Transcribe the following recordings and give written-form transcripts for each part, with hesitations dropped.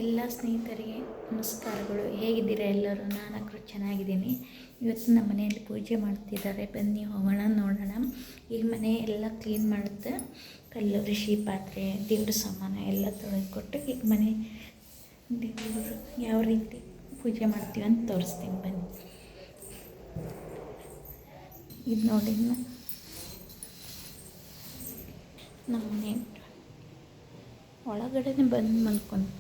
ಎಲ್ಲ ಸ್ನೇಹಿತರಿಗೆ ನಮಸ್ಕಾರಗಳು. ಹೇಗಿದ್ದೀರಾ ಎಲ್ಲರೂ? ನಾನು ಚೆನ್ನಾಗಿದ್ದೀನಿ. ಇವತ್ತು ನಮ್ಮ ಮನೆಯಲ್ಲಿ ಪೂಜೆ ಮಾಡ್ತಿದ್ದಾರೆ. ಬನ್ನಿ ಹೋಗೋಣ, ನೋಡೋಣ. ಈಗ ಮನೆ ಎಲ್ಲ ಕ್ಲೀನ್ ಮಾಡುತ್ತೆ. ಕಲ್ಲು ಋಷಿ ಪಾತ್ರೆ, ದೇವ್ರ ಸಾಮಾನು ಎಲ್ಲ ತೊಳೆದುಕೊಟ್ಟು ಈಗ ಮನೆ ದೇವರು ಯಾವ ರೀತಿ ಪೂಜೆ ಮಾಡ್ತೀವಿ ಅಂತ ತೋರಿಸ್ತೀನಿ. ಬನ್ನಿ. ಇದು ನೋಡಿ ನಮ್ಮ ಮನೆ ಒಳಗಡೆ ಬಂದು ಮಲ್ಕೊಂಡು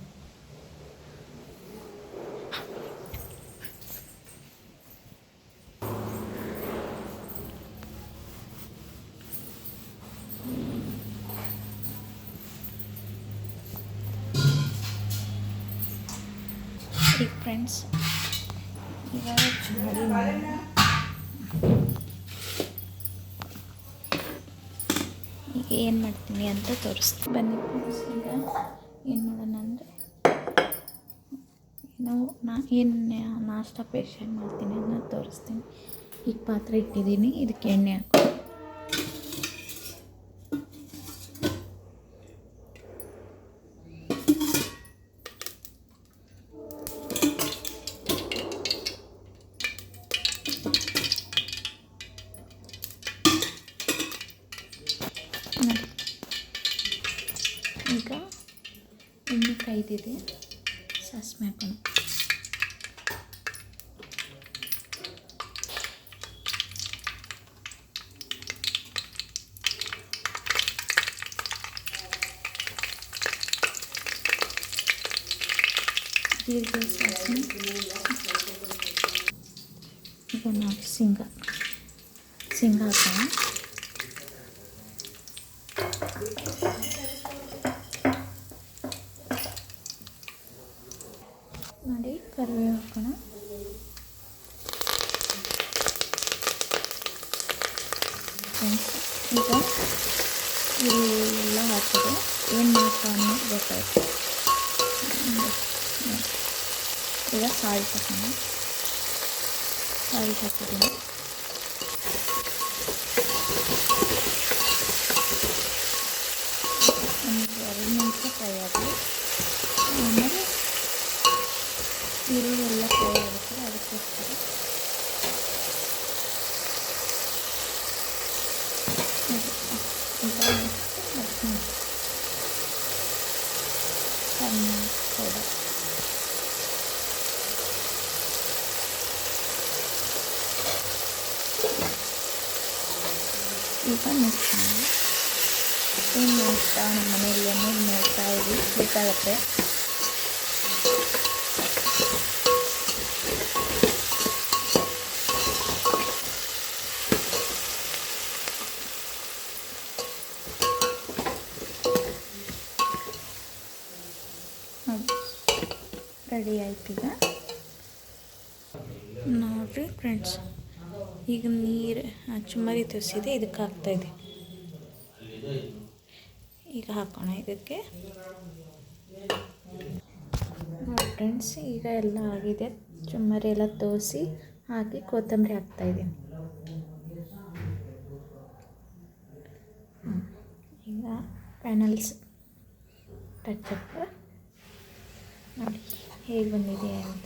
ಈಗ ಫ್ರೆಂಡ್ಸ್ ಇವಾಗ ಈಗ ಏನು ಮಾಡ್ತೀನಿ ಅಂತ ತೋರಿಸ್ತೀನಿ. ಬನ್ನಿ ಫ್ರೆಂಡ್ಸ್. ಈಗ ಏನು ಮಾಡೋಣ ಅಂದರೆ ಏನು ನಾಷ್ಟ ಪೇಷನ್ ಮಾಡ್ತೀನಿ ಅನ್ನೋದು ತೋರಿಸ್ತೀನಿ. ಈಗ ಪಾತ್ರೆ ಇಟ್ಟಿದ್ದೀನಿ, ಇದಕ್ಕೆ ಎಣ್ಣೆ ಹಾಕಿ ಈಗ ಎಣ್ಣೆ ಕಾಯ್ದಿದೆ, ಸಾಸಿವೆ ಹಾಕೋಣ. ಜೀರಿಗೆ, ಸಾಸಿವೆ, ಈಗ ನಾವು ಶೇಂಗಾ ಹಾಕೋಣ. ನೋಡಿ, ಕರಿಬೇವು ಹಾಕೋಣ. ಈಗ ಎಲ್ಲ ಹಾಕಿದೆ. ಏನು ಮಾಡ್ತಾ ಅನ್ನೋದು ಗೊತ್ತಾಯ್ತು. ಈಗ ಸಾಲ್ಟ್ ಹಾಕೋಣ. ಸಾಲ್ಟ್ ಹಾಕಿದ್ದೀನಿ. ಒಂದು 2 ನಿಮಿಷ ಫ್ರೈ ಆಗಲಿ. ಆಮೇಲೆ ಈರುಳ್ಳಿ ಎಲ್ಲ ಫ್ರೈ ಆಗುತ್ತೆ, ಅದಕ್ಕೋಸ್ಕರ ಸಣ್ಣ ಸೋಡಾ. ಈಗ ಮಿಕ್ಸ್ ಮಾಡಿ ಏನು ನೋಡ್ತಾ ನಮ್ಮ ಮನೆಯಲ್ಲಿ ಅನ್ನೋದು ನೋಡ್ತಾ ಇರಿ, ಗೊತ್ತಾಗುತ್ತೆ. ರೆಡಿ ಆಯ್ತು. ಈಗ ನೋಡಿರಿ ಫ್ರೆಂಡ್ಸ್, ಈಗ ನೀರು ಚುಮ್ಮರಿ ತರಿಸಿದೆ, ಇದಕ್ಕೆ ಹಾಕ್ತಾಯಿದೆ. ಈಗ ಹಾಕೋಣ ಇದಕ್ಕೆ. ನೋಡಿ ಫ್ರೆಂಡ್ಸ್, ಈಗ ಎಲ್ಲ ಆಗಿದೆ. ಚುಮ್ಮರಿ ಎಲ್ಲ ತೋರಿಸಿ ಹಾಕಿ ಕೊತ್ತಂಬರಿ ಹಾಕ್ತಾಯಿದ್ದೀನಿ. ಈಗ ಫೈನಲ್ಸ್ ಟಚಪ್ ನೋಡಿ ಹೇಗೆ ಬಂದಿದೆ ಅಂತ.